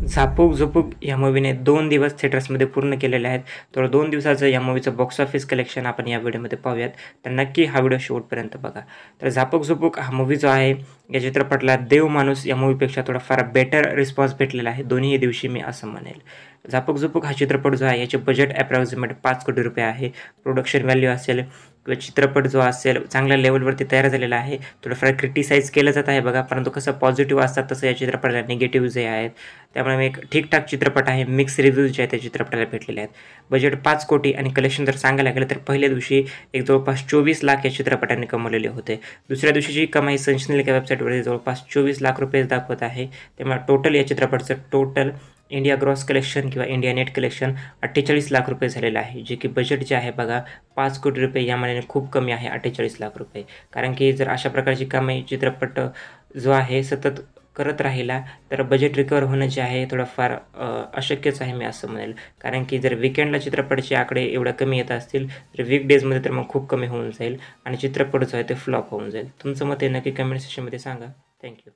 झापूक झुपूक या मूव्हीने 2 दिवस थिएटर्समध्ये पूर्ण केलेले आहेत. तर 2 दिवसाचं या मूव्हीचं बॉक्स ऑफिस कलेक्शन आपण या व्हिडिओमध्ये पाहूयात. तर नक्की हा व्हिडिओ शेवटपर्यंत बघा. तर झापूक झुपूक हा मूव्ही जो आहे, या चित्रपटाला देव माणूस या मूव्हीपेक्षा थोडाफार बेटर रिस्पॉन्स भेटलेला आहे दोन्ही दिवशी, मी असं म्हणेल. झापूक झुपूक हा चित्रपट जो आहे, याचे बजेट अप्रॉक्सिमेट 5 कोटी रुपये आहे. प्रोडक्शन व्हॅल्यू असेल किंवा चित्रपट जो असेल चांगल्या लेवलवरती तयार झालेला आहे. थोडंफार क्रिटिसाइज केलं जात आहे बघा, परंतु कसं पॉझिटिव्ह असतात तसं या चित्रपटाला निगेटिव्ह जे आहेत. त्यामुळे एक ठीकठाक चित्रपट आहे. मिक्स रिव्ह्यूज जे आहेत त्या चित्रपटाला भेटलेले आहेत. बजेट 5 कोटी आणि कलेक्शन जर सांगायला गेलं तर पहिल्या दिवशी एक जवळपास 24 लाख या चित्रपटाने कमवलेले होते. दुसऱ्या दिवशीची कमाई सनशनलिक या वेबसाईटवर जवळपास 24 लाख रुपये दाखवत आहे. त्यामुळे टोटल या चित्रपटाचं टोटल इंडिया ग्रॉस कलेक्शन किंवा इंडिया नेट कलेक्शन 48 लाख रुपये झालेलं आहे. जे की बजेट जे आहे बघा 5 कोटी रुपये या मानाने खूप कमी आहे 48 लाख रुपये. कारण की जर अशा प्रकारची कमाई चित्रपट जो आहे सतत करत राहिला तर बजेट रिकवर होणं जे आहे थोडंफार अशक्यच आहे, मी असं म्हणेल. कारण की जर वीकेंडला चित्रपटाचे आकडे एवढ्या कमी येत असतील तर वीकडेजमध्ये तर मग खूप कमी होऊन जाईल आणि चित्रपट जो आहे ते फ्लॉप होऊन जाईल. तुमचं मत हे नक्की कमेंट सेक्शनमध्ये सांगा. थँक्यू.